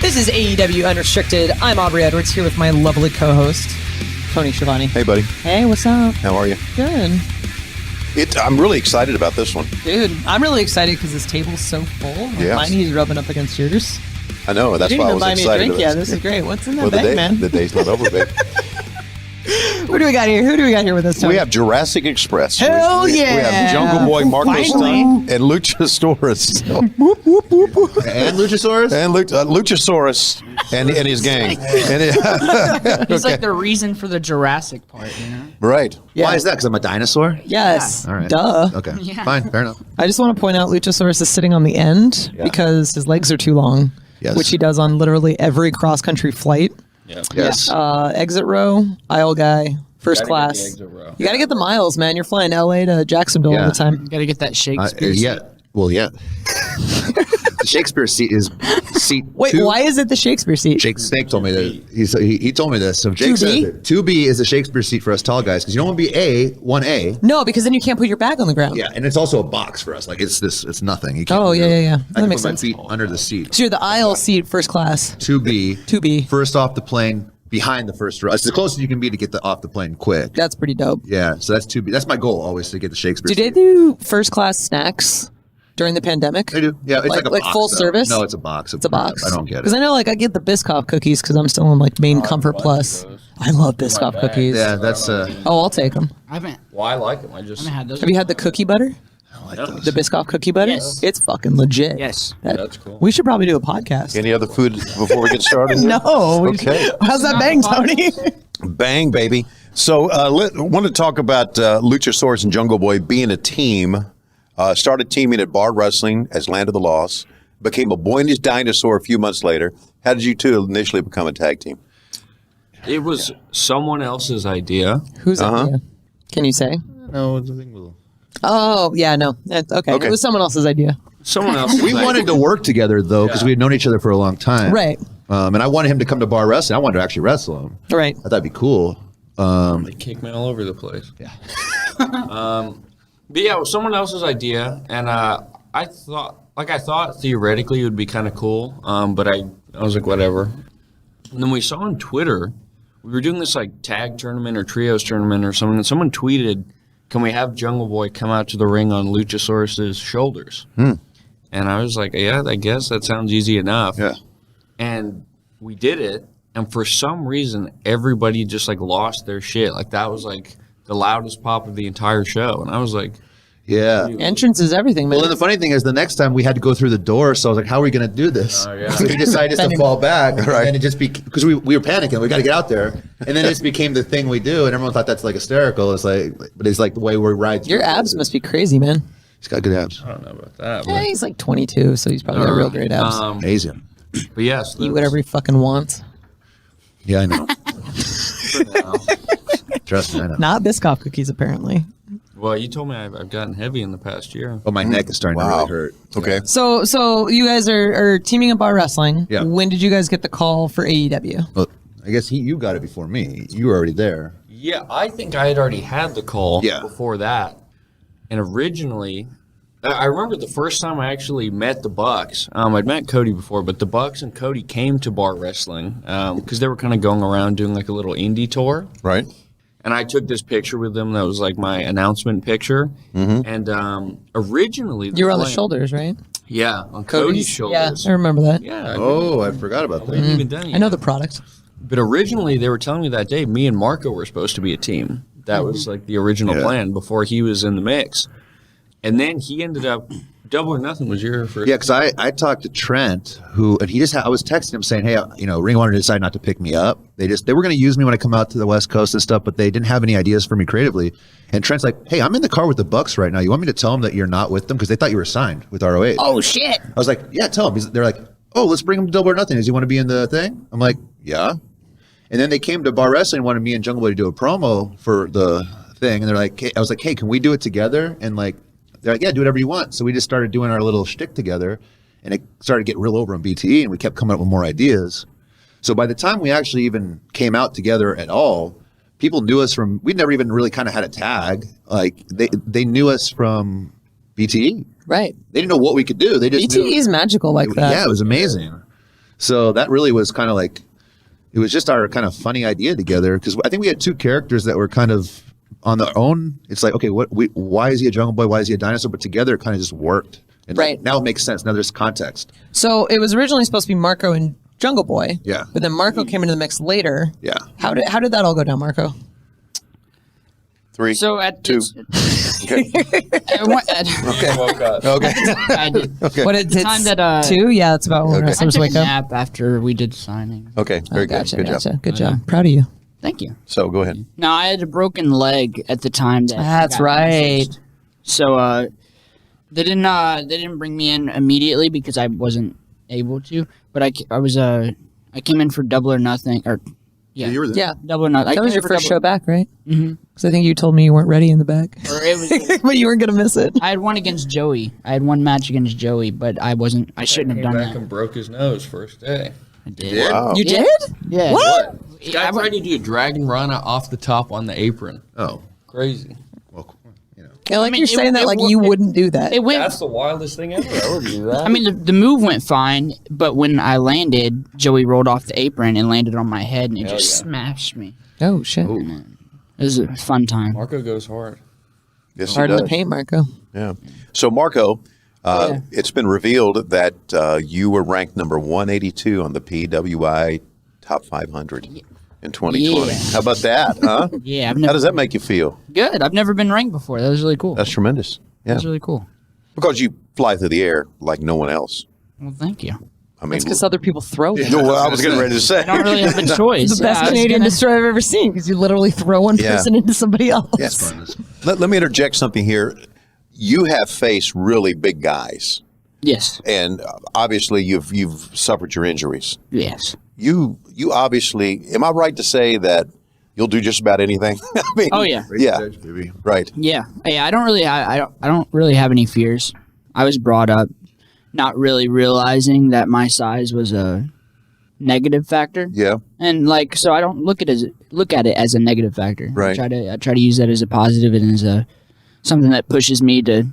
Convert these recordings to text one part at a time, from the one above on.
This is AEW Unrestricted. I'm Aubrey Edwards here with my lovely co-host, Tony Schiavone. Hey, buddy. Hey, what's up? How are you? Good. I'm really excited about this one. Dude, I'm really excited because this table's so full. Yes. Mine is rubbing up against yours. I know. That's You why I didn't was even buy me a excited. drink yet. This is great. What's in that Well, bag, man? the day's not over, babe. Who do we got here? Who do we got here with us, Tony? We have Jurassic Express. Hell We yeah. have Jungle Boy, Marco Finally. Stunt, and Luchasaurus. And Luchasaurus? And Luchasaurus and his gang. He's like the reason for the Jurassic part, you know? Right. Yeah. Why is that? Because I'm a dinosaur? Yes. All right. Duh. Okay. Yeah. Fine. Fair enough. I just want to point out Luchasaurus is sitting on the end because his legs are too long, Yes. which he does on literally every cross-country flight. Yes. Exit row, aisle guy, first class. You got to get the miles, man. You're flying LA to Jacksonville all Yeah. the time. You gotta get that Shakespeare. Yeah. Well, yeah. The Shakespeare seat is seat Wait, two. why is it the Shakespeare seat? Jake Snake told me that. He told me this. So Jake 2B? says it. 2B is the Shakespeare seat for us tall guys because you don't want to be 1A. No, because then you can't put your bag on the ground. Yeah, and it's also a box for us. Like it's nothing. You can't. Oh, yeah. I That can makes put sense. my feet under the seat. So you're the aisle seat, first class. 2B. 2B. First off the plane, behind the first row. It's the closest you can be to get off the plane quick. That's pretty dope. Yeah, so that's 2B. That's my goal always to get the Shakespeare. Do they seat. do first class snacks during the pandemic? They do. Yeah, it's like a box, full though. service? No, it's a box. It's a box. I don't get Because it. I know, like, I get the Biscoff cookies because I'm still on, like, main Comfort Plus. I love Biscoff cookies. Yeah, that's Oh, I'll take them. I haven't Well, I like them. I just had those. Have you had the cookie butter? The Biscoff cookie butter? Yes. It's fucking legit. Yes. that's cool. We should probably do a podcast. Any other food before we get started? No. Okay. How's that bang, Tony? Bang, baby. So I want to talk about Luchasaurus and Jungle Boy being a team. Started teaming at Bar Wrestling as Land of the Lost. Became a boy and his dinosaur a few months later. How did you two initially become a tag team? It was someone else's idea. Who's idea? Can you say? no. It's a thing with. Oh, yeah, no. That's okay. Okay. It was someone else's idea. Someone else's We idea. wanted to work together though because we had known each other for a long time. Right. And I wanted him to come to Bar Wrestling. I wanted to actually wrestle him. Right. I thought that'd be cool. They kick me all over the place. Yeah. But yeah, it was someone else's idea, and I thought theoretically it would be kind of cool, but I was like, whatever. And then we saw on Twitter, we were doing this like tag tournament or trios tournament or something, and someone tweeted, "Can we have Jungle Boy come out to the ring on Luchasaurus's shoulders?" And I was like, yeah, I guess that sounds easy enough. Yeah. And we did it, and for some reason, everybody just like lost their shit. Like that was like the loudest pop of the entire show, and I was like, Yeah. Entrance is everything, man. Well, then the funny thing is, the next time we had to go through the door, so I was like, "How are we going to do this?" Oh, yeah. So we decided just to fall back, Right. and it just because we were panicking, we got to get out there, and then it just became the thing we do, and everyone thought that's like hysterical. It's like, but it's like the way we ride. Your abs must be crazy, man. He's got good abs. I don't know about that. Yeah, he's like 22, so he's probably got real great abs. Amazing. But yes, Eat whatever he fucking wants. Yeah, I know. Trust me, I know. Not Biscoff cookies, apparently. Well, you told me I've gotten heavy in the past year. Oh, my neck is starting to Wow. really hurt. Okay. So you guys are teaming up Bar Wrestling. Yeah. When did you guys get the call for AEW? Well, I guess you got it before me. You were already there. Yeah, I think I had already had the call Yeah. before that. And originally, I remember the first time I actually met the Bucks. I'd met Cody before, but the Bucks and Cody came to Bar Wrestling because they were kind of going around doing like a little indie tour. Right. And I took this picture with them that was like my announcement picture. And originally, You were on the plan- shoulders, right? Yeah, on Cody's shoulders. Yeah, I remember that. Yeah, Oh, I forgot about we hadn't that. even done it I know yet. the product. But originally, they were telling me that day, me and Marco were supposed to be a team. That was like the original Yeah. plan before he was in the mix. And then he ended up, Double or Nothing was your first. Yeah, because I talked to Trent, and he just I was texting him saying, "Hey, Ring of Honor decided not to pick me up. They were going to use me when I come out to the West Coast and stuff, but they didn't have any ideas for me creatively." And Trent's like, "Hey, I'm in the car with the Bucks right now. You want me to tell them that you're not with them because they thought you were signed with ROH?" Oh shit! I was like, "Yeah, tell them." They're like, "Oh, let's bring him to Double or Nothing. Does he want to be in the thing?" I'm like, "Yeah." And then they came to Bar Wrestling and wanted me and Jungle Boy to do a promo for the thing, and they're like, hey, I was like, "Hey, can we do it together?" And like, they're like, "Yeah, do whatever you want." So we just started doing our little shtick together, and it started to get real over on BTE, and we kept coming up with more ideas. So by the time we actually even came out together at all, people knew us from. We'd never even really kind of had a tag. Like they knew us from BTE. Right. They didn't know what we could do. They just BTE knew. is magical like that. Yeah, it was amazing. So that really was kind of like, it was just our kind of funny idea together because I think we had two characters that were kind of on their own. It's like, okay, why is he a jungle boy? Why is he a dinosaur? But together it kind of just worked. And Right. now it makes sense. Now there's context. So it was originally supposed to be Marco and Jungle Boy. Yeah. But then Marco came into the mix later. Yeah. How did that all go down, Marco? 3, So at 2. Okay. okay. Woke up. Okay. I did. Okay. What it The time that 2? Yeah, that's about when Okay. I wrestlers took wake a up. nap after we did signing. Okay. Very Gotcha, good. Good gotcha. job. Good job. Proud of you. Thank you. So go ahead. No, I had a broken leg at the time. That's got right. messaged. So they didn't bring me in immediately because I wasn't able to. But I came in for Double or Nothing You were there. Yeah. Double or Nothing. That was your first show back, right? Mm-hmm. Because I think you told me you weren't ready in the back. Or it was. But you weren't going to miss it. I had one against Joey. I had one match against Joey, but I wasn't. I shouldn't have Came done back that. and broke his nose first day. I did. Wow. You Yeah. did? Yeah. What? This guy tried to do a dragon rana off the top on the apron. Oh, Crazy. well, you know. Yeah, like I mean, you're saying that like you wouldn't do that. It went. That's the wildest thing ever. I would do that. I mean, the move went fine, but when I landed, Joey rolled off the apron and landed on my head, and it Hell just yeah. smashed me. Oh, shit. It was a fun time. Marco goes hard. Yes, Hard he in the does. paint, Marco. Yeah. So Marco, Yeah. it's been revealed that you were ranked number 182 on the PWI Top 500 in 2020. Yeah. How about that, huh? Yeah, I've How never. does that make you feel? Good. I've never been ranked before. That was really cool. That's tremendous. Yeah. That was really cool. Because you fly through the air like no one else. Well, thank you. I mean, It's because other people throw it. no, I was getting ready to say. I don't really have a choice. The best Yeah, I was Canadian gonna- destroyer I've ever seen because you literally throw one Yeah. person into somebody else. Yes. Let me interject something here. You have faced really big guys, Yes. and obviously you've suffered your injuries. Yes. You obviously, am I right to say that you'll do just about anything? I mean, Oh yeah. yeah, Baby. right. Yeah. Yeah. I don't really have any fears. I was brought up not really realizing that my size was a negative factor. Yeah, And like, so I don't look at it as a negative factor. Right. I try to use that as a positive and as a something that pushes me to,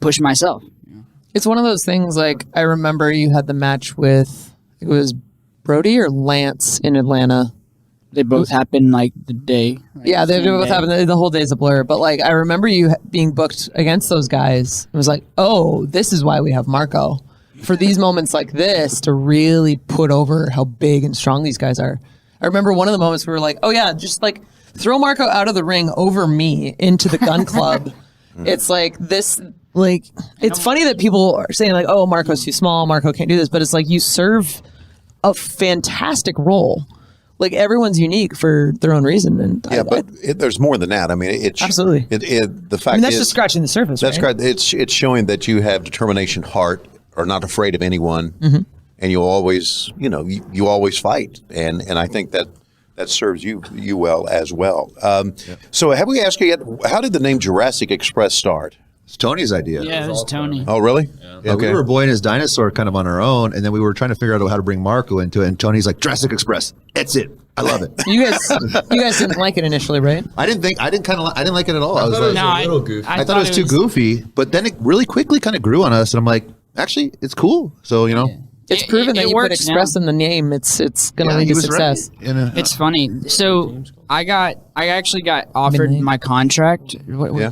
push myself. It's one of those things like I remember you had the match with, I think it was Brody or Lance in Atlanta. They both happen like the day. Like, Yeah, they same both day. happened. The whole day's a blur. But like I remember you being booked against those guys. It was like, oh, this is why we have Marco. For these moments like this to really put over how big and strong these guys are. I remember one of the moments we were like, oh yeah, just like throw Marco out of the ring over me into the gun club. It's like this, like, it's funny that people are saying like, oh, Marco's too small, Marco can't do this. But it's like you serve a fantastic role. Like everyone's unique for their own reason. And yeah, but there's more than that. I mean, it's Absolutely. The fact I mean, that's is, just scratching the surface, that's right? correct. It's showing that you have determination, heart, are not afraid of anyone, Mm-hmm. and you always, you always fight, and I think that serves you well as well. So, have we asked you yet? How did the name Jurassic Express start? It's Tony's idea. Yeah, it was Tony. Oh, really? Yeah, we were Boy and his dinosaur kind of on our own, and then we were trying to figure out how to bring Marco into it. And Tony's like, Jurassic Express. That's it. I love it. You guys didn't like it initially, right? I didn't like it at all. I was like, No, a little goofy. I thought it was too goofy, but then it really quickly kind of grew on us, and I'm like, actually, it's cool. So It's proven that you put express in the name. It's going to lead he to was success. right. And, It's funny. So I actually got offered Midnight. my contract. Yeah.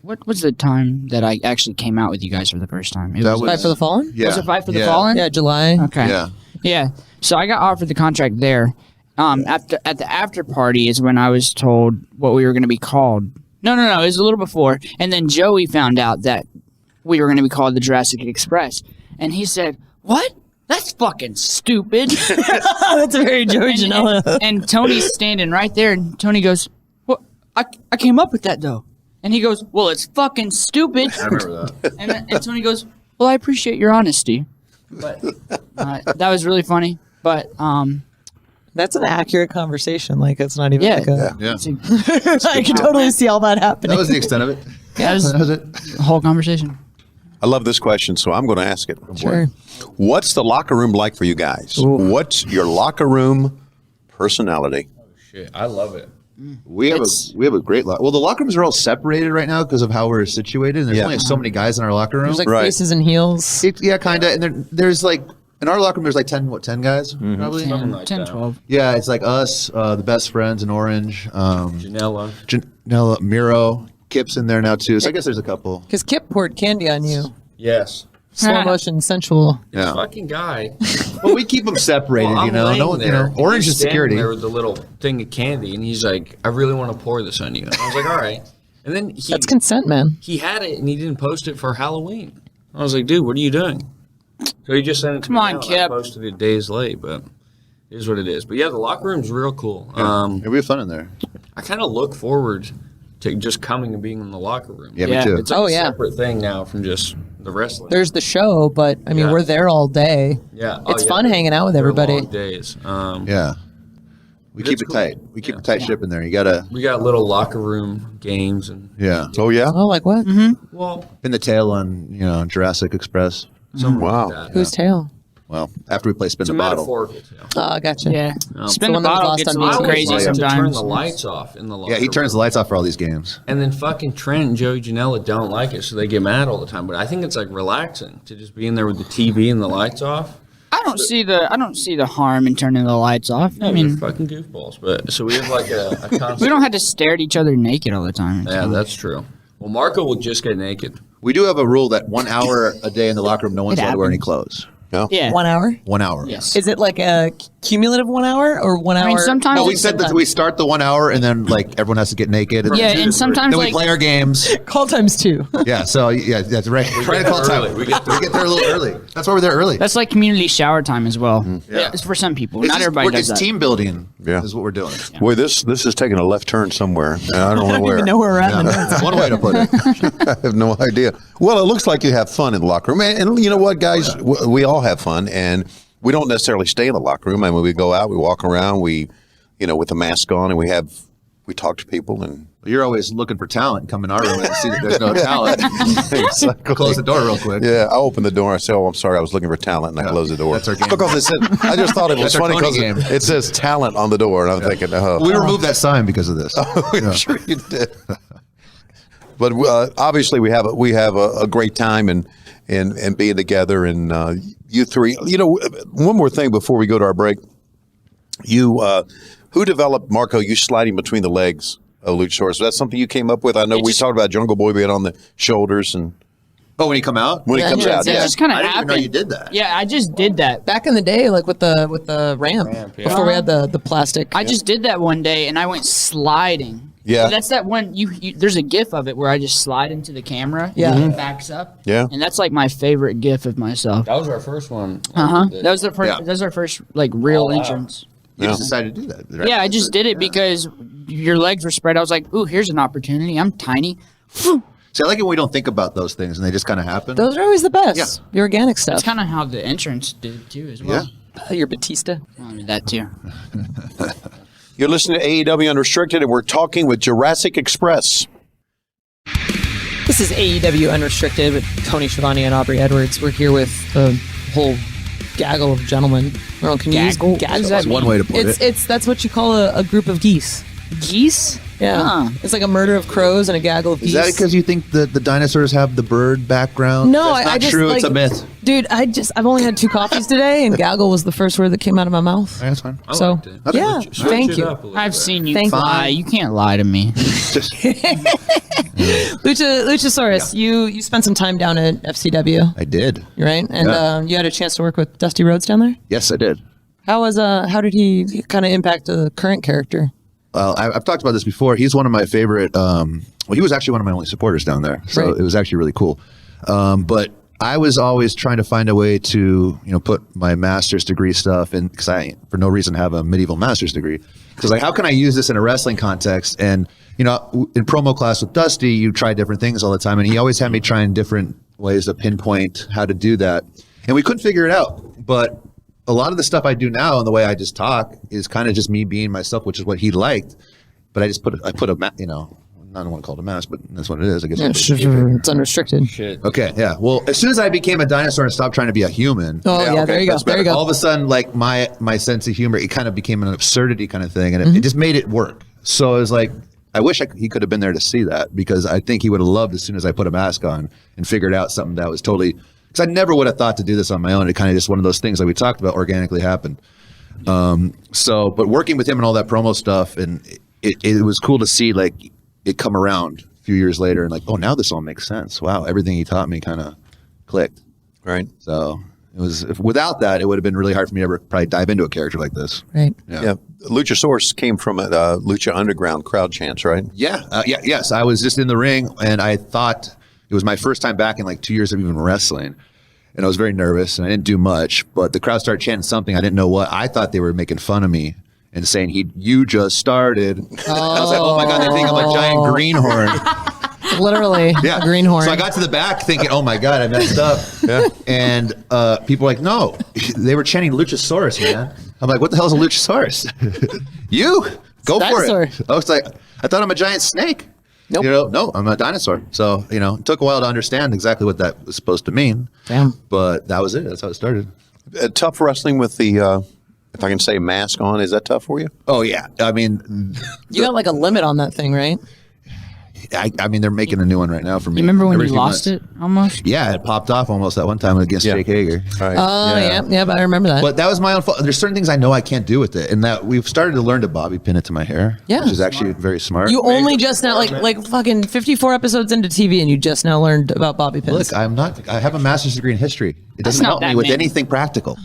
What was the time that I actually came out with you guys for the first time? It That was, was- Fight for the Fallen? yeah, was it Fight for the yeah. Fallen? Yeah, July. Okay. Yeah. Yeah. So I got offered the contract there. At the after party is when I was told what we were going to be called. No. It was a little before, and then Joey found out that we were going to be called the Jurassic Express, and he said, "What? That's fucking stupid." That's a very Joey Janela. And Tony's standing right there, and Tony goes, "Well, I came up with that though." And he goes, "Well, it's fucking stupid." I remember that. And Tony goes, "Well, I appreciate your honesty." But that was really funny. But That's an accurate conversation. Like, it's not even yeah, like a... Yeah. I can totally see all that happening. That was the extent of it. that was That was it. the whole conversation. I love this question, so I'm going to ask it. Sure. What's the locker room like for you guys? What's your locker room personality? Shit, I love it. We have a great locker. Well, the locker rooms are all separated right now because of how we're situated. And there's Yeah. only so many guys in our locker room. There's like Right. faces and heels. Yeah, kind of. And there's like In our locker room, there's like 10 guys, probably? 10, Something like 10 that. 12. Yeah, it's like us, the best friends in Orange. Janela. Janela, Miro, Kip's in there now, too. So I guess there's a couple. Because Kip poured candy on you. Yes. Slow motion, sensual. This Yeah. fucking guy. Well, we keep them separated, Well, I'm you know. laying No one, there, Orange he's is standing security. There with the little thing of candy, and he's like, "I really want to pour this on you." And I was like, "All right." And then That's consent, man. he had it, and he didn't post it for Halloween. I was like, "Dude, what are you doing?" So he just sent it to Come me on, now, and Kip. I posted it days late, but it is what it is. But yeah, the locker room's real cool. We have fun in there. I kind of look forward to just coming and being in the locker room. Yeah, Yeah. me too. It's like Oh, a yeah. separate thing now from just the wrestling. There's the show, but I mean, Yeah. we're there all day. Yeah. It's fun hanging out with They're everybody. long days. Yeah. We But keep it's it cool. tight. We keep a tight ship in there. You got to, We got little locker room games and yeah. Oh, yeah? Oh, like what? well, Pin the tail on, Jurassic Express. something Wow. like that. Whose tail? Well, after we play Spin It's a the Bottle. metaphorical tale. Oh, gotcha. Yeah. Spin the the one that was bottle lost gets on a me. little I crazy like to turn sometimes. the lights off in the locker Yeah, he turns the lights off for all these games. And then fucking Trent and Joey Janela don't like it, so they get mad all the time. But I think it's like relaxing to just be in there with the TV and the lights off. I don't see the harm in turning the lights off. I They're mean, fucking goofballs. But so we have like a constant. we don't have to stare at each other naked all the time. Yeah, that's true. Well, Marco will just get naked. We do have a rule that 1 hour a day in the locker room, no one's It allowed to wear any happens. clothes. Yeah. 1 hour? 1 hour. Yes. Is it like a cumulative 1 hour or 1 hour? I mean, sometimes No, we it's said that sometimes. we start the 1 hour and then like everyone has to get naked. Yeah, and sometimes then we like play our games. Call times 2. Yeah, so yeah, that's right. Try to get call there time. early. We get there- We get there a little early. That's why we're there early. that's like community shower time as well. Yeah. It's for some people. It's Not just- everybody does it's that. team building. Yeah. Is what we're doing. Boy, this is taking a left turn somewhere. And I don't know I don't where. even know where we're at. in the Yeah. notes. One way to put it. I have no idea. Well, it looks like you have fun in the locker room. And you know what, guys? We all have fun. And we don't necessarily stay in the locker room. I mean, we go out, we walk around, with the mask on, and we talk to people. And You're always looking for talent. Come in our room and see that there's no talent. Exactly. Close the door real quick. Yeah, I opened the door. I said, "Oh, I'm sorry, I was looking for talent," and I closed the door. That's our game. Because it said, I just thought it was That's our funny Tony because game. it says talent on the door, and I'm thinking, oh, We removed that sign because of this. I'm sure you did. But obviously, we have a great time and being together. And you three, one more thing before we go to our break. Who developed Marco? You sliding between the legs of Luchasaurus. That's something you came up with. I know we talked about Jungle Boy being on the shoulders and Oh, when he come out? when he comes out. It Yeah. just kind of I didn't even happened. know you did that. Yeah, I just did that. Back in the day, like with the ramp, yeah. before we had the plastic. I just did that one day, and I went sliding. Yeah. So that's that one. You there's a GIF of it where I just slide into the camera. Yeah. And it backs up. Yeah. And that's like my favorite GIF of myself. That was our first one. That was the first. Yeah. That was our first like real All out. entrance. You just decided to do that. Right? Yeah, I just did it because your legs were spread. I was like, ooh, here's an opportunity. I'm tiny. Phew. See, I like it when we don't think about those things and they just kind of happen. Those are always the best. Yeah. The organic stuff. That's kind of how the entrance did too, as well. Your Batista. I mean, that too. You're listening to AEW Unrestricted, and we're talking with Jurassic Express. This is AEW Unrestricted with Tony Schiavone and Aubrey Edwards. We're here with a whole gaggle of gentlemen. Well, can you use Gaggle? gaggle? What does that That's one way to put it. It's that's what you call a group of geese. Geese? Yeah, Huh. it's like a murder of crows and a gaggle of Is geese. that because you think that the dinosaurs have the bird background? No, That's not I just true. like, It's a myth. dude. I've only had 2 coffees today, and gaggle was the first word that came out of my mouth. That's fine. I So liked it. yeah, Switch thank it you. up a little I've bit. seen you Thank fly. you. You can't lie to me. Luchasaurus, you spent some time down at FCW, I did. right? And Yeah. you had a chance to work with Dusty Rhodes down there. Yes, I did. How did he kind of impact the current character? Well, I've talked about this before. He's one of my favorite. He was actually one of my only supporters down there, so Right. it was actually really cool. But I was always trying to find a way to, put my master's degree stuff in, because I, for no reason, have a medieval master's degree. Because like, how can I use this in a wrestling context? And in promo class with Dusty, you try different things all the time, and he always had me trying different ways to pinpoint how to do that, and we couldn't figure it out. But a lot of the stuff I do now and the way I just talk is kind of just me being myself, which is what he liked. But I just put a I don't want to call it a mask, but that's what it is, I guess. Yeah, it's unrestricted. Shit. Okay, yeah. Well, as soon as I became a dinosaur and stopped trying to be a human, Oh yeah, okay, there you go. that's There you all go. of a sudden, like my sense of humor, it kind of became an absurdity kind of thing, and it just made it work. So it was like, I wish he could have been there to see that, because I think he would have loved as soon as I put a mask on and figured out something that was totally because I never would have thought to do this on my own. It kind of just one of those things like we talked about organically happened. But working with him and all that promo stuff, and it was cool to see like it come around a few years later and like, oh, now this all makes sense. Wow, everything he taught me kind of clicked. Right. So it was, without that, it would have been really hard for me to ever probably dive into a character like this. Right. Yeah. Luchasaurus came from a Lucha Underground crowd chants, right? Yes. I was just in the ring, and I thought it was my first time back in like 2 years of even wrestling. And I was very nervous, and I didn't do much. But the crowd started chanting something. I didn't know what. I thought they were making fun of me and saying, you just started. I was like, oh my God, they think I'm a giant greenhorn. Literally, a greenhorn. So I got to the back thinking, oh my God, I messed up. And people were like, no, they were chanting Luchasaurus, man. I'm like, what the hell is a Luchasaurus? You go for it. I was like, I thought I'm a giant snake. Nope. No, I'm a dinosaur. So, it took a while to understand exactly what that was supposed to mean. Damn. But that was it. That's how it started. Tough wrestling with the, if I can say, mask on. Is that tough for you? Oh, yeah. I mean, You got like a limit on that thing, right? I mean, they're making a new one right now for me. You remember when every you few lost months. it almost? Yeah, it popped off almost that one time against Jake Hager. All right. Oh, yeah, but I remember that. But that was my own fault. There's certain things I know I can't do with it, and that we've started to learn to bobby pin it to my hair, which is actually very smart. You only just now, like fucking 54 episodes into TV, and you just now learned about bobby pins. Look, I have a master's degree in history. It doesn't not help me that with many. anything practical.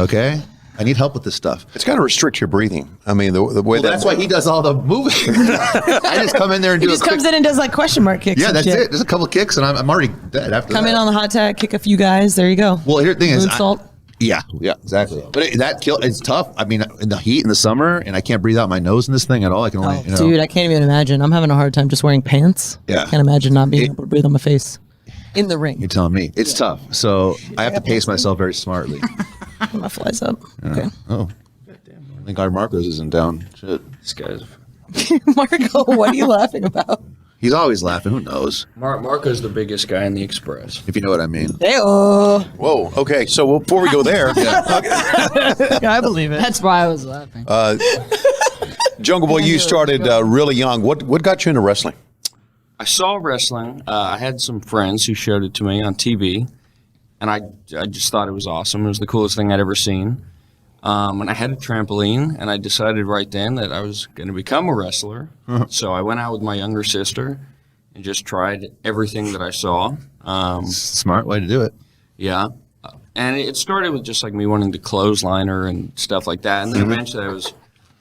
Okay? I need help with this stuff. It's got to restrict your breathing. I mean, the way That's why he does all the moving. I just come in there and he do just a quick, comes in and does like question mark kicks. Yeah, and that's shit. it. There's a couple of kicks, and I'm already dead after Come that. in on the hot tag, kick a few guys. There you go. Well, here the thing is, Moonsault. yeah, exactly. But it's tough. I mean, in the heat in the summer, and I can't breathe out my nose in this thing at all. I can only, Dude, I can't even imagine. I'm having a hard time just wearing pants. Yeah. I can't imagine not being able to breathe on my face in the ring. You're telling me it's tough. So I have to pace myself very smartly. My flies up. Okay. Oh, I think our Marcos isn't down. Shit, This guy's Marco, what are you laughing about? he's always laughing. Who knows? Marco's the biggest guy in the Express. If you know what I mean. Hey-oh. Whoa. Okay. So before we go there, I believe it. That's why I was laughing. Jungle Boy, you started really young. What got you into wrestling? I saw wrestling. I had some friends who showed it to me on TV, and I just thought it was awesome. It was the coolest thing I'd ever seen. And I had a trampoline, and I decided right then that I was going to become a wrestler. So I went out with my younger sister and just tried everything that I saw. Smart way to do it. Yeah. And it started with just like me wanting to clothesline her and stuff like that. And then eventually I was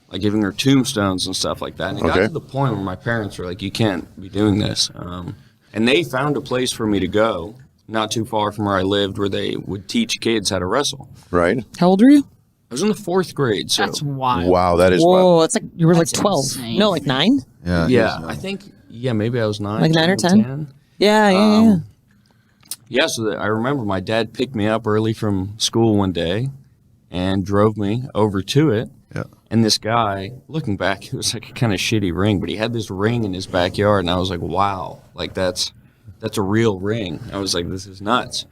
like giving her tombstones and stuff like that. And it got to the point where my parents were like, you can't be doing this. And they found a place for me to go, not too far from where I lived, where they would teach kids how to wrestle. Right. How old are you? I was in the 4th grade. So That's wild. Wow, that is Whoa, wild. it's like you were like That's 12. insane. No, like 9? Yeah. yeah, I think, maybe I was 9. Like 9 or 10? Yeah. Yeah, so I remember my dad picked me up early from school one day and drove me over to it. Yeah. And this guy, looking back, it was like a kind of shitty ring, but he had this ring in his backyard, and I was like, wow, like that's a real ring. I was like, this is nuts.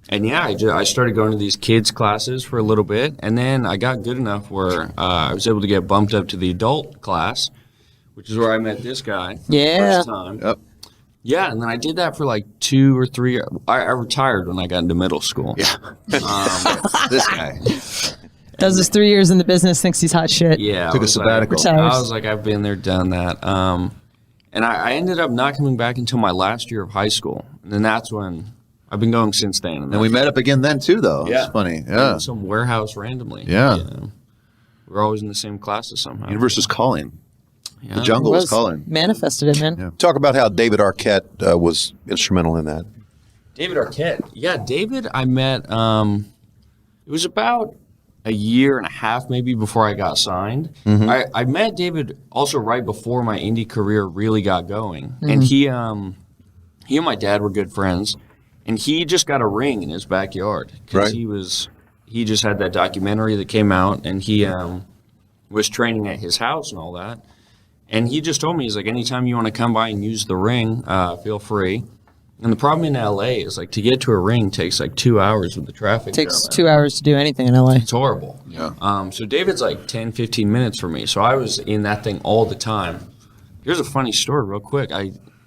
And yeah, I started going to these kids' classes for a little bit, and then I got good enough where I was able to get bumped up to the adult class, which is where I met this guy Yeah. first time. Yep. Yeah, and then I did that for like 2 or 3 years. I retired when I got into middle school. Yeah. This guy Does his 3 years in the business, thinks he's hot shit. Yeah. took I a was sabbatical. Retire. I was like, I've been there, done that. And I ended up not coming back until my last year of high school. And then that's when I've been going since then. And we met up again then too, though. Yeah. It's funny. Yeah. in some warehouse randomly. Yeah. We're always in the same classes somehow. Universe was calling. Yeah. The jungle was calling. Manifested it, man. Yeah. Talk about how David Arquette was instrumental in that. David Arquette. Yeah, David I met, it was about a year and a half maybe before I got signed. I met David also right before my indie career really got going. And he and my dad were good friends. And he just got a ring in his backyard. Because he just had that documentary that came out, and he was training at his house and all that. And he just told me, he's like, anytime you want to come by and use the ring, feel free. And the problem in LA is like to get to a ring takes like 2 hours with the traffic. Takes down 2 hours to do anything in LA. It's horrible. Yeah. So David's like 10, 15 minutes for me. So I was in that thing all the time. Here's a funny story real quick.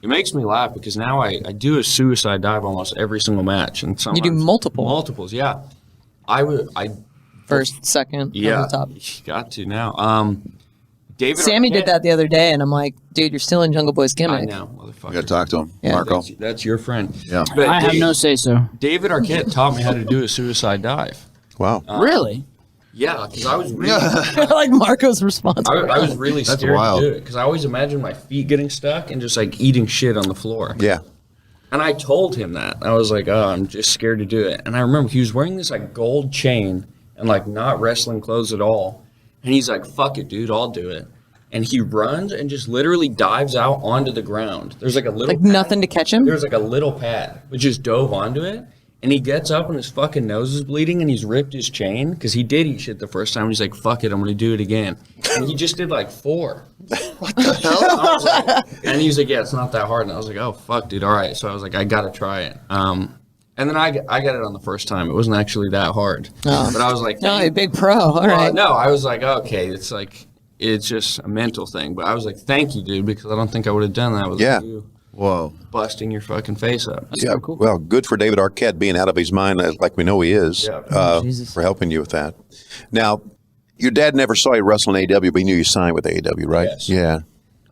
it makes me laugh because now I do a suicide dive almost every single match, and You do multiples. Yeah, I first, second, yeah, over the top. you got to now. David Sammy Arquette- did that the other day, and I'm like, dude, you're still in Jungle Boy's I gimmick. know, motherfucker. I got to talk to him, Yeah. Marco. That's your friend. Yeah. But I have no say so. David Arquette taught me how to do a suicide dive. Wow. Really? Yeah, because I was really, Like Marco's response. I was really That's scared wild. to do it because I always imagined my feet getting stuck and just like eating shit on the floor. Yeah. And I told him that. I was like, oh, I'm just scared to do it. And I remember he was wearing this like gold chain and like not wrestling clothes at all. And he's like, fuck it, dude, I'll do it. And he runs and just literally dives out onto the ground. There's like a little Like nothing to catch him? There's like a little pad, but just dove onto it. And he gets up and his fucking nose is bleeding and he's ripped his chain because he did eat shit the first time. He's like, fuck it, I'm going to do it again. And he just did like 4. What the hell? And he was like, yeah, it's not that hard. And I was like, oh, fuck, dude. All right. So I was like, I got to try it. And then I got it on the first time. It wasn't actually that hard. Oh. But I was like, No, you're a big pro. All right. no, I was like, okay, it's just a mental thing. But I was like, thank you, dude, because I don't think I would have done that with Yeah. you Whoa. busting your fucking face up. Yeah, well, good for David Arquette being out of his mind, like we know he is, Yeah. Jesus. for helping you with that. Now, your dad never saw you wrestle in AEW, but he knew you signed with AEW, right? Yes. Yeah.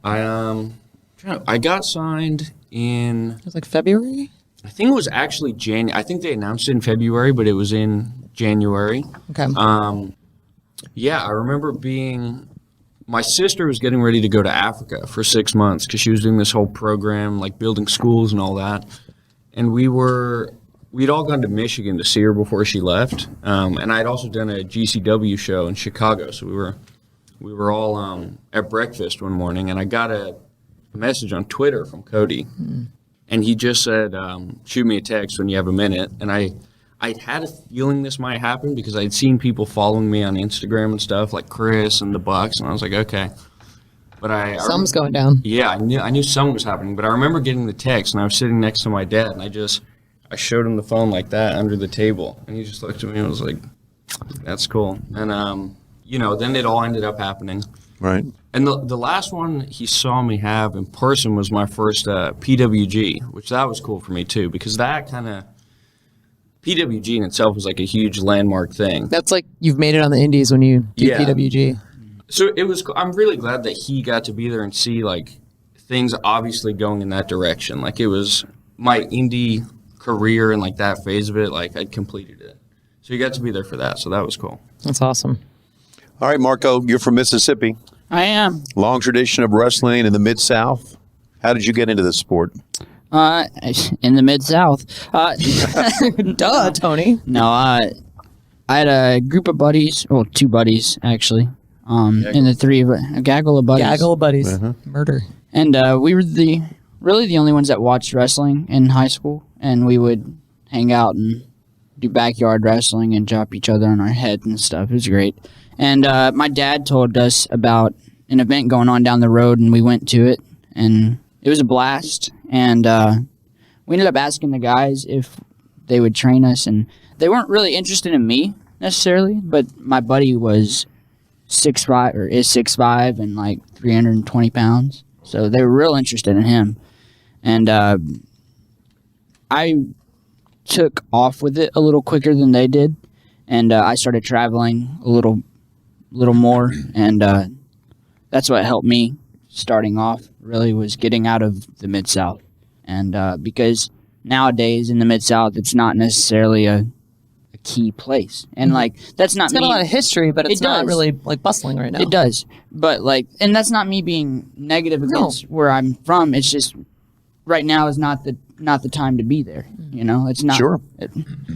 I got signed in, It was like February? I think it was actually January. I think they announced it in February, but it was in January. Okay. Yeah, I remember my sister was getting ready to go to Africa for 6 months because she was doing this whole program, like building schools and all that. And we'd all gone to Michigan to see her before she left. And I'd also done a GCW show in Chicago. So we were all at breakfast one morning, and I got a message on Twitter from Cody. And he just said, shoot me a text when you have a minute. And I'd had a feeling this might happen because I'd seen people following me on Instagram and stuff, like Chris and the Bucks, and I was like, okay. But Something's going down. yeah, I knew something was happening, but I remember getting the text, and I was sitting next to my dad, and I showed him the phone like that under the table, and he just looked at me and was like, that's cool. And, then it all ended up happening. Right. And the last one he saw me have in person was my first PWG, which that was cool for me too, because that kind of PWG in itself was like a huge landmark thing. That's like you've made it on the indies when you do Yeah. PWG. So it was. I'm really glad that he got to be there and see like things obviously going in that direction. Like it was my indie career and like that phase of it. Like I'd completed it, so he got to be there for that. So that was cool. That's awesome. All right, Marco, you're from Mississippi. I am. Long tradition of wrestling in the Mid-South. How did you get into this sport? In the Mid-South. Duh, Tony. No, I had a group of buddies, well, 2 buddies, actually. And the 3 of a gaggle of buddies. Gaggle of buddies. Murder. And we were really the only ones that watched wrestling in high school. And we would hang out and do backyard wrestling and drop each other on our head and stuff. It was great. And my dad told us about an event going on down the road, and we went to it. And it was a blast. And we ended up asking the guys if they would train us. And they weren't really interested in me necessarily, but my buddy was 6'5", or is 6'5", and like 320 pounds. So they were real interested in him. And I took off with it a little quicker than they did. And I started traveling a little more. And that's what helped me starting off, really, was getting out of the Mid-South. And because nowadays in the Mid-South, it's not necessarily a key place. And like, that's not It's got me. a lot of history, but it's It not does. really like bustling right now. It does. But like, and that's not me being negative against where I'm from. It's just right now is not the time to be there. You know, it's not. Sure.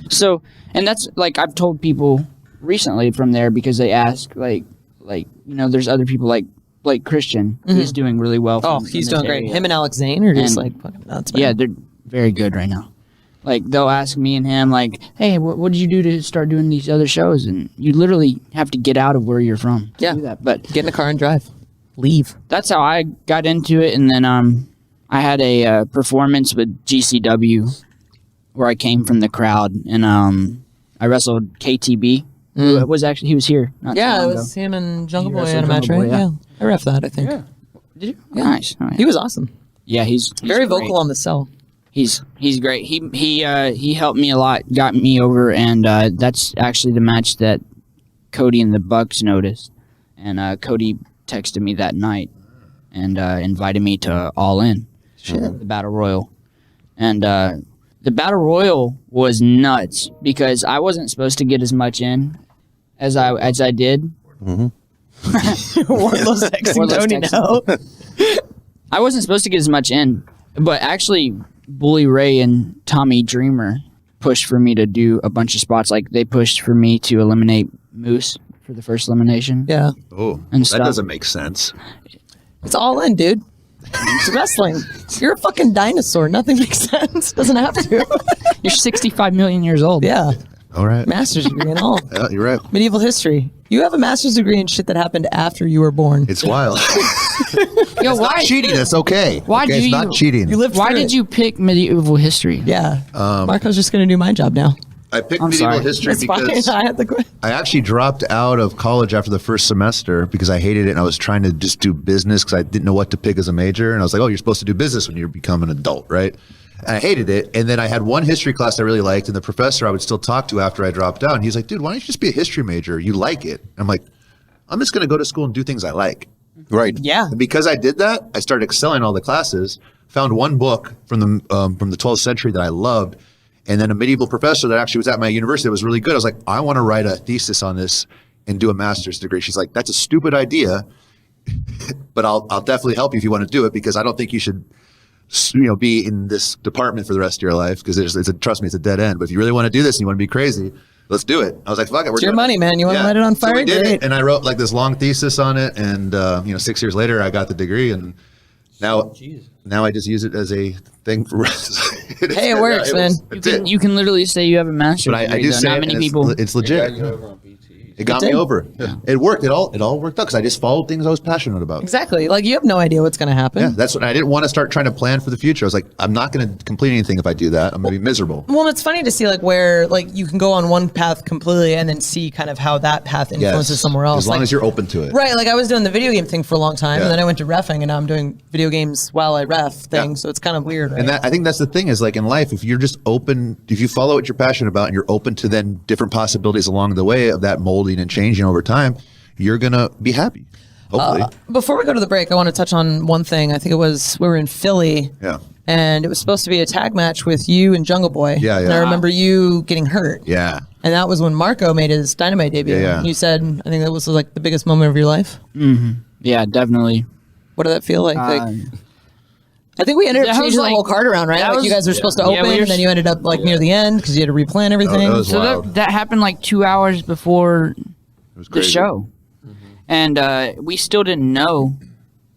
So, and that's like, I've told people recently from there because they ask like, there's other people like Blake Christian who's doing really well. Oh, from- he's in this doing great. area. Him and Alex Zane are just And- like fucking nuts, man. Yeah, they're very good right now. Like, they'll ask me and him, like, hey, what did you do to start doing these other shows? And you literally have to get out of where you're from to Yeah. do that. But Get in a car and drive. Leave. that's how I got into it. And then I had a performance with GCW where I came from the crowd. And I wrestled KTB. Who was actually, he was here. Not too Yeah, long it ago. was him and Jungle You Boy wrestled in a match, Jungle right? Boy, Yeah. yeah. I ref that, I think. Did you? Nice. Oh, yeah. He was awesome. Yeah, he's Very great. vocal on the cell. He's great. He helped me a lot, got me over, and that's actually the match that Cody and the Bucks noticed. And Cody texted me that night and invited me to All In, the Battle Royal. And the Battle Royal was nuts because I wasn't supposed to get as much in as I did. Wardlow's texting Wardlow's Tony texting. now. I wasn't supposed to get as much in, but actually, Bully Ray and Tommy Dreamer pushed for me to do a bunch of spots. Like they pushed for me to eliminate Moose for the first elimination. Yeah. Oh, And that stuff. doesn't make sense. It's all in, dude. It's wrestling. You're a fucking dinosaur. Nothing makes sense. Doesn't have to. You're 65 million years old. Yeah. All right. Master's degree and all. Yeah, you're right. Medieval history. You have a master's degree in shit that happened after you were born. It's wild. Yo, Not cheating. That's okay. Why okay, do it's you- not cheating. You lived Why through did it. you pick medieval history? Yeah. Marco's just going to do my job now. I picked I'm medieval sorry. history That's fine. because I had the I actually dropped out of college after the first semester because I hated it and I was trying to just do business because I didn't know what to pick as a major. And I was like, oh, you're supposed to do business when you become an adult, right? And I hated it. And then I had one history class I really liked, and the professor I would still talk to after I dropped out. And he's like, dude, why don't you just be a history major? You like it. And I'm like, I'm just going to go to school and do things I like. Right. Yeah. And because I did that, I started excelling all the classes, found one book from the 12th century that I loved, and then a medieval professor that actually was at my university that was really good. I was like, I want to write a thesis on this and do a master's degree. She's like, that's a stupid idea, but I'll definitely help you if you want to do it because I don't think you should be in this department for the rest of your life because trust me, it's a dead end. But if you really want to do this and you want to be crazy, let's do it. I was like, fuck it. It's your money, man. You want to light it on fire? So we did Great. it, and I wrote like this long thesis on it, and 6 years later, I got the degree, and now I just use it as a thing for. Hey, it works, man. You can literally say you have a master's But I degree, do though. say Not it, many and people. it's legit. It got me over. Yeah. It worked. It all worked out because I just followed things I was passionate about. Exactly. Like, you have no idea what's going to happen. Yeah, that's what I didn't want to start trying to plan for the future. I was like, I'm not going to complete anything if I do that. I'm going to be miserable. Well, it's funny to see like where like you can go on one path completely and then see kind of how that path influences somewhere else. As long like, as you're open to it. Right, like I was doing the video game thing for a long time, Yeah. and then I went to reffing, and now I'm doing video games while I ref thing. Yeah. So it's kind of weird. Right? And I think that's the thing is like in life, if you're just open, if you follow what you're passionate about and you're open to then different possibilities along the way of that molding and changing over time, you're going to be happy. Hopefully. Before we go to the break, I want to touch on one thing. I think it was we were in Philly. Yeah. And it was supposed to be a tag match with you and Jungle Boy. Yeah, And I yeah. remember you getting hurt. Yeah. And that was when Marco made his Dynamite debut. Yeah. You said, I think that was like the biggest moment of your life. Yeah, definitely. What did that feel like? I think we ended up That was changing the like- whole card around, right? that Like you was- guys were supposed to Yeah, open, we were- and then you ended up like near the end because you had to replan everything. that was So wild. that happened like 2 hours before It was the crazy. show. And we still didn't know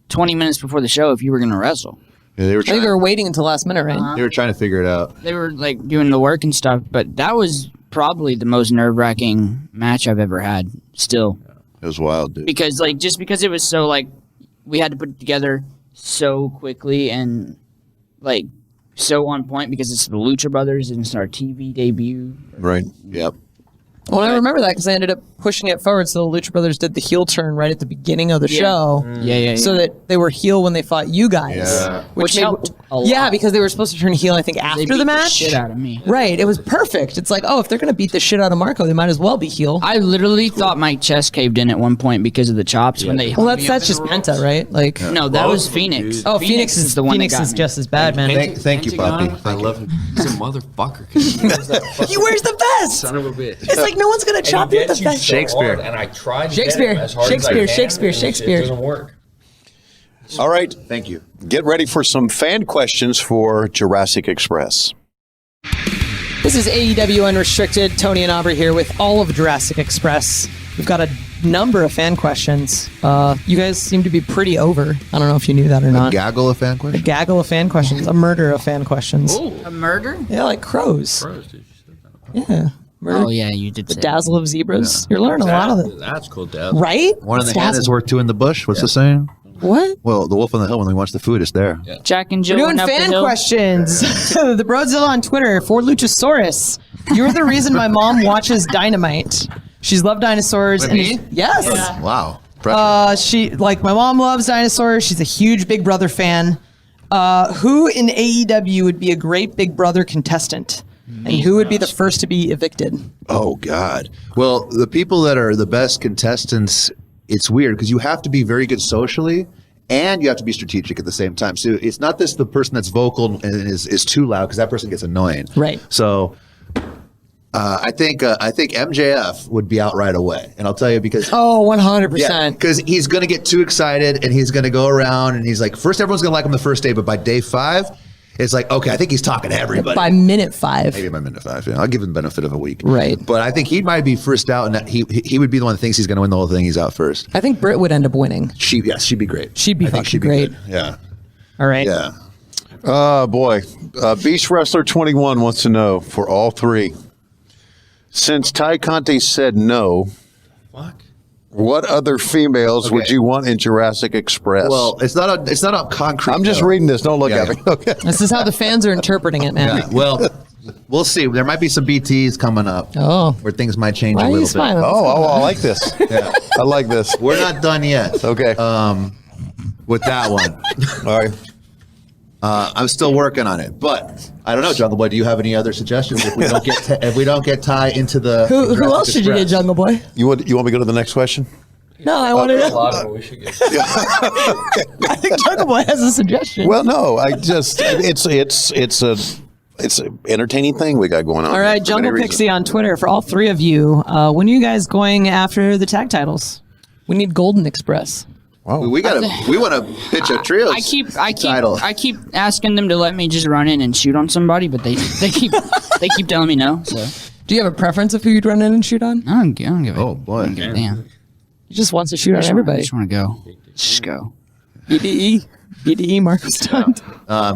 20 minutes before the show if you were going to wrestle. Yeah, they were I think trying. we were waiting until last minute, right? They were trying to figure it out. They were like doing the work and stuff, but that was probably the most nerve-wracking match I've ever had still. It was wild, dude. Because like just because it was so like we had to put it together so quickly and like so on point because it's the Lucha Brothers and it's our TV debut. Right. Yep. Well, I remember that because I ended up pushing it forward, so the Lucha Brothers did the heel turn right at the beginning of the show. Yeah. So that they were heel when they fought you guys. Yeah. Which helped a lot. Yeah, because they were supposed to turn heel, I think, They after beat the match. shit out of me. Right. It was perfect. It's like, oh, if they're going to beat the shit out of Marco, they might as well be heel. I literally thought my chest caved in at one point because of the chops when they. Well, hung me that's up just in the ropes. Penta, right? Like, No, that was Phoenix. oh, Phoenix is the one Phoenix that got is me. just as bad, man. Thank you, Poppy. I love him. He's a motherfucker. 'Cause he wears that fucking He wears the vest. son of a bitch. It's like no one's going to chop you with the vest. Shakespeare. And I tried to Shakespeare. get him as hard Shakespeare. as I can, Shakespeare. and Shakespeare. It doesn't work. All right. Thank you. Get ready for some fan questions for Jurassic Express. This is AEW Unrestricted. Tony and Aubrey here with all of Jurassic Express. We've got a number of fan questions. You guys seem to be pretty over. I don't know if you knew that or A not. gaggle of fan questions. Gaggle of fan questions. A murder of fan questions. A murder? Yeah, like crows. Gross, dude. You said that. Yeah. Murder. Oh yeah, you did say. Dazzle of zebras. You're learning a lot of it. That's cool, Dad. Right? One in the It's hand dazzle. is worth two in the bush. What's the saying? What? Well, the wolf on the hill, when he wants the food, it's there. Jack and Jill We're doing went up the fan hill. questions. The Broadzilla on Twitter for Luchasaurus. You're the reason my mom watches Dynamite. She's loved dinosaurs. With me? Yes. Wow. Pressure. She like my mom loves dinosaurs. She's a huge Big Brother fan. Who in AEW would be a great Big Brother contestant? And who would be the first to be evicted? Oh, God. Well, the people that are the best contestants, it's weird because you have to be very good socially and you have to be strategic at the same time. So it's not this the person that's vocal and is too loud because that person gets annoying. Right. So I think MJF would be out right away. And I'll tell you because... Oh, 100%. Yeah, because he's going to get too excited and he's going to go around and he's like, first everyone's going to like him the first day, but by day 5... it's like, okay, I think he's talking to everybody. By minute 5. Maybe by minute 5. Yeah, I'll give him the benefit of a week. Right. But I think he might be first out, and that he would be the one that thinks he's going to win the whole thing. He's out first. I think Britt would end up winning. She'd be great. She'd be I think fucking great. good. Yeah. All right. Yeah. Oh, boy. Beast Wrestler 21 wants to know for all three. Since Ty Conte said no, what other females would you want in Jurassic Express? Well, it's not a concrete. I'm just no. reading this. Don't look at me. Okay. This is how the fans are interpreting it, man. Yeah. Well, we'll see. There might be some BTs coming up. Oh. Where things might change Why a are you little bit. smiling? Oh, I like this. Yeah. I like this. We're not done yet. Okay. With that one. All right. I'm still working on it, but I don't know, Jungle Boy. Do you have any other suggestions if we don't get Ty into the? Who else should you get, Jungle Boy? You want me to go to the next question? No, I want to A know. lot of what we should get. I think Jungle Boy has a suggestion. Well, no. I just it's an entertaining thing we got going on. All right, for Jungle many Pixie reasons. on Twitter for all three of you. When are you guys going after the tag titles? We need Golden Express. Wow. We want to pitch a trio. title. I keep asking them to let me just run in and shoot on somebody, but they keep telling me no. So Do you have a preference of who you'd run in and shoot on? I don't give a Oh boy. damn. He just wants to shoot on I everybody. just want to go. Just go. EDE, Marcus Stunt.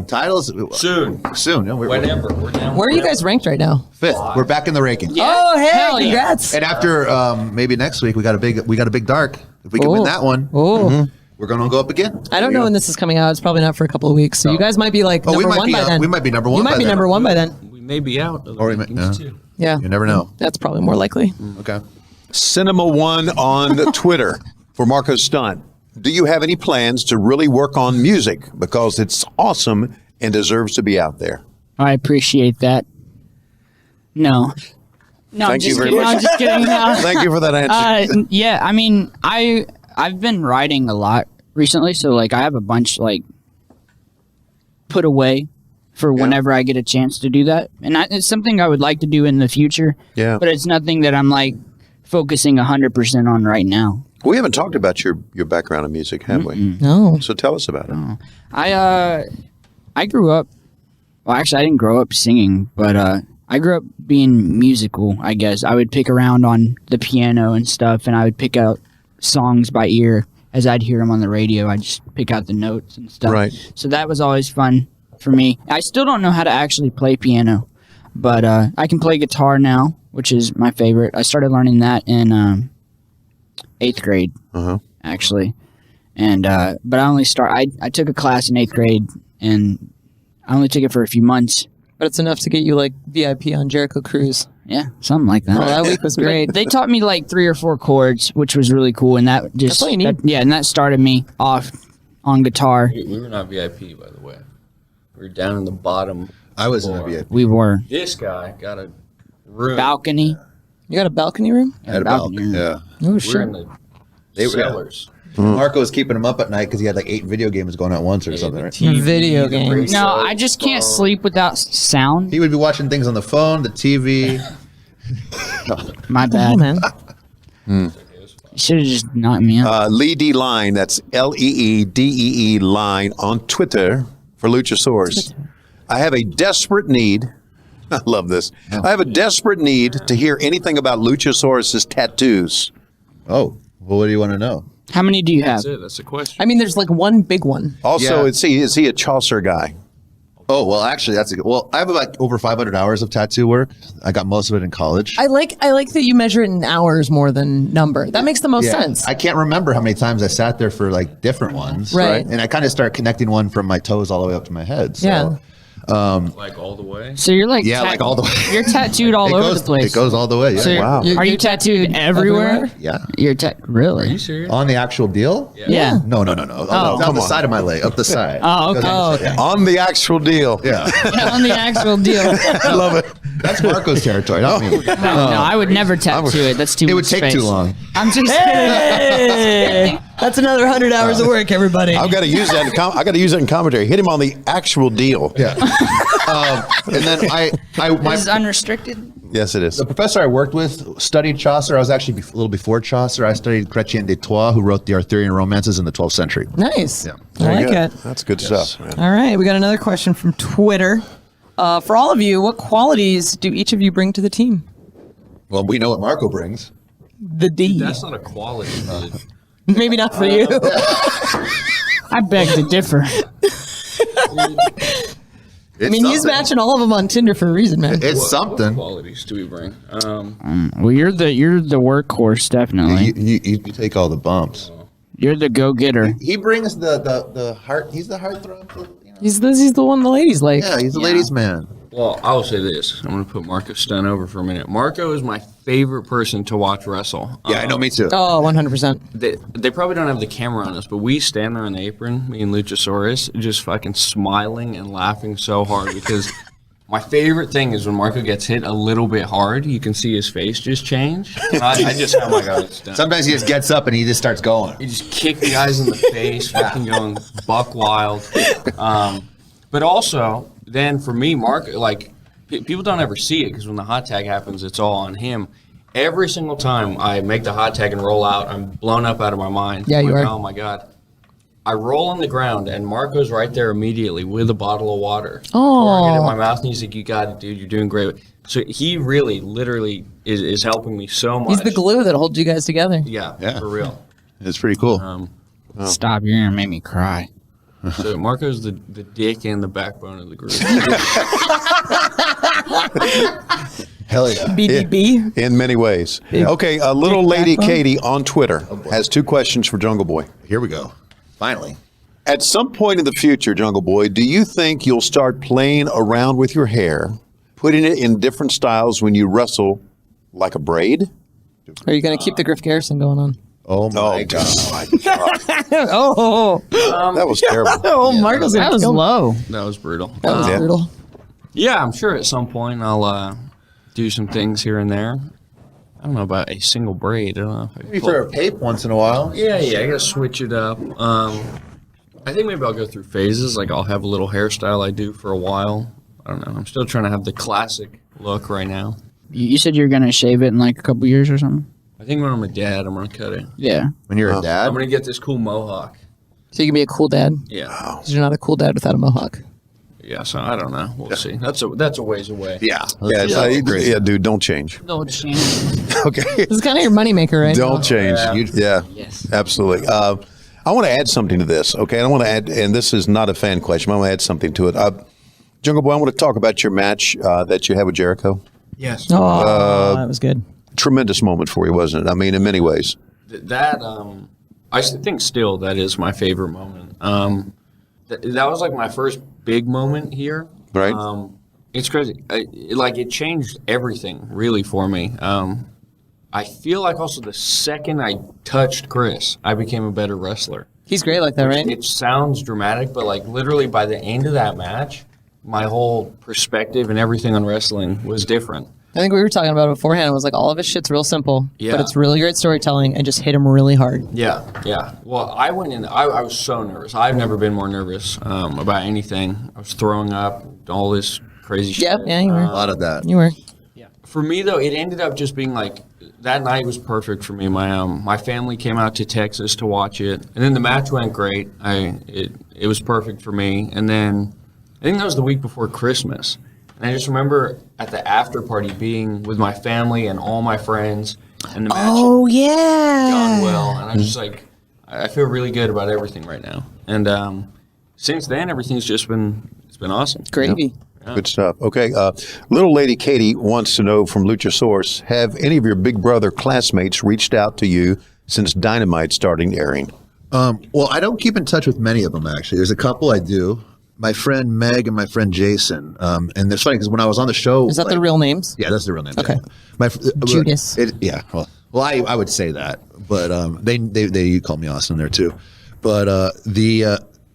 Titles Soon. Soon. Yeah, we're Whenever. We're down. Where are you guys ranked right now? 5th. We're back in the ranking. Oh, hey, Hell yeah. congrats. And after maybe next week we got a big dark. If we can win that one, we're going to go up again. I don't know when this is coming out. It's probably not for a couple of weeks. So you guys might be like Oh, we number might one be by out- then. we might be number one You might by be then. number one by then. We may be out. Of the Or we may- rankings, yeah. too. Yeah. You never know. That's probably more likely. Okay. Cinema One on Twitter for Marcos Stunt. Do you have any plans to really work on music because it's awesome and deserves to be out there? I appreciate that. No. No, Thank you just very kidding. much. No, just kidding. No. Thank you for that answer. Yeah, I mean, I've been writing a lot recently, so like I have a bunch like put away for whenever I get a chance to do that, and it's something I would like to do in the future. Yeah. but it's nothing that I'm like focusing 100% on right now. We haven't talked about your background in music, have we? No. So tell us about it. I grew up. Well, actually, I didn't grow up singing, but I grew up being musical. I guess I would pick around on the piano and stuff, and I would pick out songs by ear as I'd hear them on the radio. I'd just pick out the notes and stuff. Right. So that was always fun for me. I still don't know how to actually play piano, but I can play guitar now, which is my favorite. I started learning that in 8th grade, actually. And but I took a class in 8th grade, and I only took it for a few months. But it's enough to get you like VIP on Jericho Cruise. Yeah, something like that. Oh, that week was great. They taught me like 3 or 4 chords, which was really cool, and that just That's all you need. and that started me off on guitar. We were not VIP, by the way. We were down in the bottom. I was in a floor. VIP. We were This guy got a room. balcony. You got a balcony room? At a balcony. Yeah. Oh, We're shit. in the were- cellars. Marco was keeping him up at night because he had like 8 video games going at once or something, right? Video the games. radio, No, I just can't phone. sleep without sound. He would be watching things on the phone, the TV. My Oh, bad. man. Should have just knocked me out. Lee D Line, that's LEEDEE Line on Twitter for Luchasaurus. I have a desperate need. I love this. I have a desperate need to hear anything about Luchasaurus's tattoos. Oh, well, what do you want to know? How many do you have? That's it. That's the question. I mean, there's like one big one. Also, Yeah. is he a Chaucer guy? Oh, well, actually, that's a good. Well, I have like over 500 hours of tattoo work. I got most of it in college. I like that you measure it in hours more than number. That makes the most sense. I can't remember how many times I sat there for like different ones. Right. And I kind of start connecting one from my toes all the way up to my head. So, Yeah. Like all the way. So you're like Yeah, like all the way. You're tattooed all over the place. It goes all the way. Yeah. So Wow. Are you tattooed everywhere? Yeah. You're really? Are you serious? On the actual deal? Yeah. No. Down the side of my leg, up the side. Oh, okay. Goes on the side. On the actual deal. Yeah. On the actual deal. I love it. That's Marco's territory, not me. No, I would never tattoo it. That's too. It would much take space. too long. I'm just. Hey, that's another 100 hours of work, everybody. I've got to use that. I got to use that in commentary. Hit him on the actual deal. Yeah. And then This is unrestricted. Yes, it is. the professor I worked with studied Chaucer. I was actually a little before Chaucer. I studied Chrétien de Troyes, who wrote the Arthurian romances in the 12th century. Nice. Yeah. I like good. it. That's good stuff, man. All right, we got another question from Twitter. For all of you, what qualities do each of you bring to the team? Well, we know what Marco brings. The D. That's not a quality, dude. Maybe not for you. I beg to differ. I mean, he's matching all of them on Tinder for a reason, man. It's What something. qualities do we bring? Well, you're the workhorse, definitely. You take all the bumps. You're the go-getter. He brings the heart. He's the heartthrob. You know? He's the one the ladies like. Yeah, he's a ladies' man. Well, I will say this. I'm going to put Marco Stun over for a minute. Marco is my favorite person to watch wrestle. Yeah, I know. Me too. Oh, 100%. They probably don't have the camera on us, but we stand there on the apron, me and Luchasaurus, just fucking smiling and laughing so hard because my favorite thing is when Marco gets hit a little bit hard, you can see his face just change. And I just, oh my God, it's done. Sometimes he just gets up and he just starts going. You just kick the guys in the face, fucking going buck wild. But also, then for me, Marco, like, people don't ever see it because when the hot tag happens, it's all on him. Every single time I make the hot tag and roll out, I'm blown up out of my mind. Yeah, you Like, are. oh my God. I roll on the ground and Marco's right there immediately with a bottle of water. Pouring it in my mouth and he's like, you got it, dude. You're doing great. So he really, literally is helping me so much. He's the glue that holds you guys together. Yeah, for real. It's pretty cool. Stop! You're gonna make me cry. So Marco's the dick and the backbone of the group. Hell yeah. BBB. In many ways. Okay, a little lady Katie on Twitter has 2 questions for Jungle Boy. Here we go. Finally. At some point in the future, Jungle Boy, do you think you'll start playing around with your hair, putting it in different styles when you wrestle, like a braid? Are you going to keep the Griff Garrison going on? Oh my God. Oh, That was terrible. Marco's going That to was kill me. low. That was brutal. That was Yeah. brutal. Yeah, I'm sure at some point I'll do some things here and there. I don't know about a single braid. I don't know if I can Maybe pull- for a pape once in a while. Yeah, I gotta switch it up. I think maybe I'll go through phases. Like I'll have a little hairstyle I do for a while. I don't know. I'm still trying to have the classic look right now. You said you're gonna shave it in like a couple years or something. I think when I'm a dad, I'm gonna cut it. Yeah. When you're a I'm dad. gonna get this cool mohawk. So you can be a cool dad. Yeah, 'Cause you're not a cool dad without a mohawk. yeah. So I don't know. We'll see. That's a ways away. Yeah. Yeah, yeah, dude, don't change. No change. Okay. This is kind of your moneymaker, right? Don't change. Yeah. Yeah, Yes. absolutely. I want to add something to this, okay? I want to add, and this is not a fan question, but I want to add something to it. Jungle Boy, I want to talk about your match that you had with Jericho. Yes. Oh, that was good. Tremendous moment for you, wasn't it? I mean, in many ways. That I think still that is my favorite moment. That was like my first big moment here. Right. It's crazy. It changed everything really for me. I feel like also the second I touched Chris, I became a better wrestler. He's great like that, right? It sounds dramatic, but like literally by the end of that match, my whole perspective and everything on wrestling was different. I think we were talking about it beforehand. It was like all of his shit's real simple, Yeah. but it's really great storytelling and just hit him really hard. Yeah. Well, I went in. I was so nervous. I've never been more nervous about anything. I was throwing up, all this crazy shit. Yep, yeah, you were. A lot of that. You were. For me, though, it ended up just being like that night was perfect for me. My family came out to Texas to watch it, and then the match went great. It was perfect for me. And then I think that was the week before Christmas. And I just remember at the after party being with my family and all my friends, and the match Oh, had yeah. gone well. And I'm just like, I feel really good about everything right now. And since then, everything's just been awesome. Gravy. Good stuff. Okay. Little lady Katie wants to know from Luchasaurus, have any of your Big Brother classmates reached out to you since Dynamite starting airing? Well, I don't keep in touch with many of them, actually. There's a couple I do. my friend Meg and my friend Jason. And it's funny because when I was on the show, Is that their real names? Yeah, that's their real name. Okay. Yeah. Judas. Yeah. Well, I would say that, but they call me Austin there too. But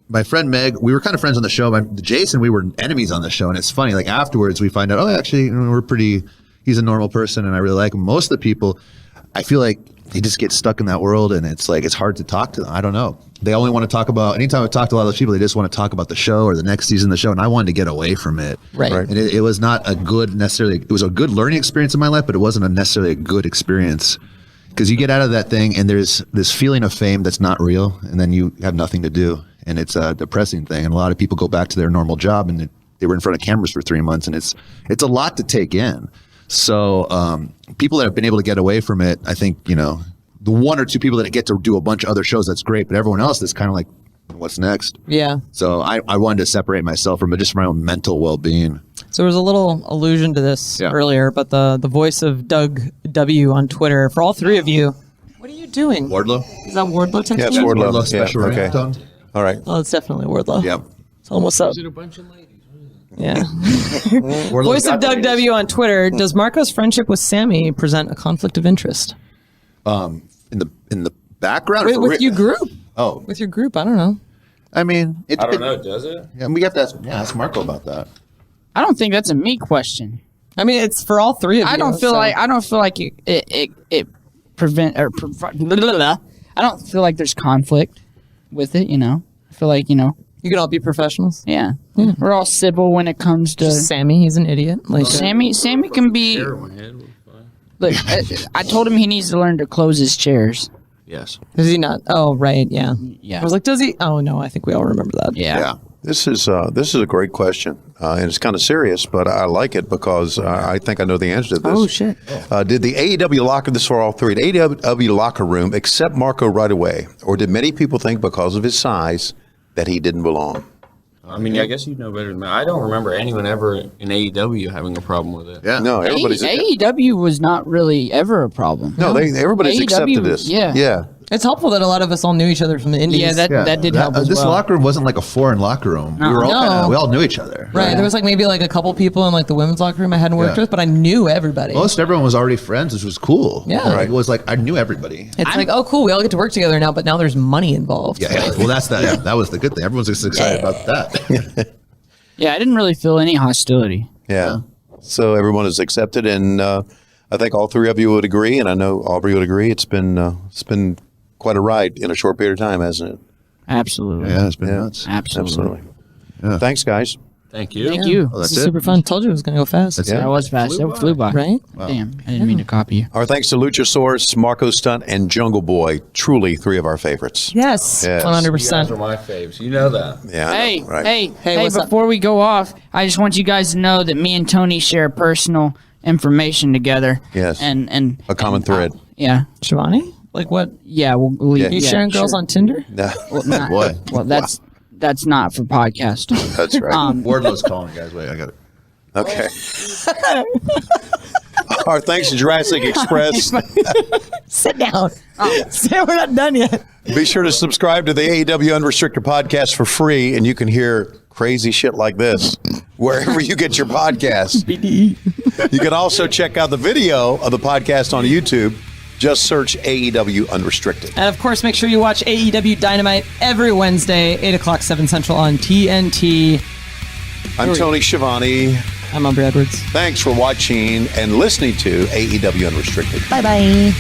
my friend Meg, we were kind of friends on the show. Jason, we were enemies on the show, and it's funny. Like afterwards, we find out, oh, actually, we're pretty. He's a normal person, and I really like him. Most of the people, I feel like they just get stuck in that world, and it's like it's hard to talk to them. I don't know. They only want to talk about. Anytime I talk to a lot of those people, they just want to talk about the show or the next season of the show, and I wanted to get away from it. Right. And it was not a good necessarily. It was a good learning experience in my life, but it wasn't necessarily a good experience because you get out of that thing, and there's this feeling of fame that's not real, and then you have nothing to do, and it's a depressing thing. And a lot of people go back to their normal job, and they were in front of cameras for 3 months, and it's a lot to take in. So people that have been able to get away from it, I think, the one or two people that get to do a bunch of other shows, that's great. But everyone else is kind of like, what's next? Yeah. So I wanted to separate myself from it just for my own mental well-being. So there was a little allusion to this earlier, but the voice of Doug W on Twitter, for all three of you, what are you doing? Wardlow? Is that Wardlow texting? Yeah, it's you? Wardlow. special okay. ringtone. All right. Oh, it's definitely Wardlow. Yep. Tell him what's up. Is it a bunch of ladies? Yeah. Wardlow's Voice of got Doug the- W on Twitter. Does Marco's friendship with Sammy present a conflict of interest? In the background? With your group? Oh, With your group? I don't know. I mean, I don't know. Does it? Yeah, we have to ask Marco about that. I don't think that's a me question. I mean, it's for all three of you. I don't feel so- like it prevent or blah, blah, blah. I don't feel like there's conflict with it. I feel like you can all be professionals. yeah, we're all civil when it comes to Sammy, he's an idiot. Like Sammy. Sammy can be. Hair on my head was fine. Look, I told him he needs to learn to close his chairs. Yes. Does he not? Oh, right. Yeah. Yeah. I was like, does he? Oh no, I think we all remember that. Yeah. This is a great question, and it's kind of serious, but I like it because I think I know the answer to this. Oh shit. Did the AEW locker, this for all three, did AEW locker room accept Marco right away, or did many people think because of his size that he didn't belong? I mean, I guess you know better than me. I don't remember anyone ever in AEW having a problem with it. Yeah. No, everybody's AEW was not really ever a problem. no, everybody's AEW accepted this. yeah. It's helpful that a lot of us all knew each other from the indies. Yeah, that did help as This well. locker room wasn't like a foreign locker room. We were all No. we all knew each other. Right. There was like maybe like a couple people in like the women's locker room I hadn't worked Yeah. with, but I knew everybody. Most everyone was already friends, which was cool. Yeah. Like, it was like I knew everybody. It's like, oh, cool, we all get to work together now, but now there's money involved. Yeah. Well, that's that. Yeah, that was the good thing. Everyone's just excited about that. Yeah, I didn't really feel any hostility. Yeah. So everyone is accepted, and I think all three of you would agree, and I know Aubrey would agree. It's been quite a ride in a short period of time, hasn't it? Absolutely. Yeah, it's been nuts. Absolutely. Thanks, guys. Thank you. Thank you. Oh, This that's is it. super fun. Told you it was going to go fast. That's That it. was fast. That flew by. Right? Damn, I didn't mean to copy you. Our thanks to Luchasaurus, Marco Stunt, and Jungle Boy. Truly three of our favorites. Yes. Yes. 100%. You guys are my faves. You know that. Yeah. I Hey, know, right? hey, what's up? before we go off, I just want you guys to know that me and Tony share personal information together. Yes. And A common thread. Yeah. Shivani? Like what? Yeah. We'll Yeah. You yeah, sharing girls sure. on Tinder? Yeah. Well, not- Boy. well, that's not for podcast. That's right. Wardlow's calling, guys. Wait, I got it. Okay. Our thanks to Jurassic Express. Sit down. Say we're not done yet. Be sure to subscribe to the AEW Unrestricted podcast for free, and you can hear crazy shit like this wherever you get your podcasts. You can also check out the video of the podcast on YouTube. Just search AEW Unrestricted. And of course, make sure you watch AEW Dynamite every Wednesday, 8 o'clock, 7 Central on TNT. I'm Tony Schiavone. I'm Aubrey Edwards. Thanks for watching and listening to AEW Unrestricted. Bye-bye.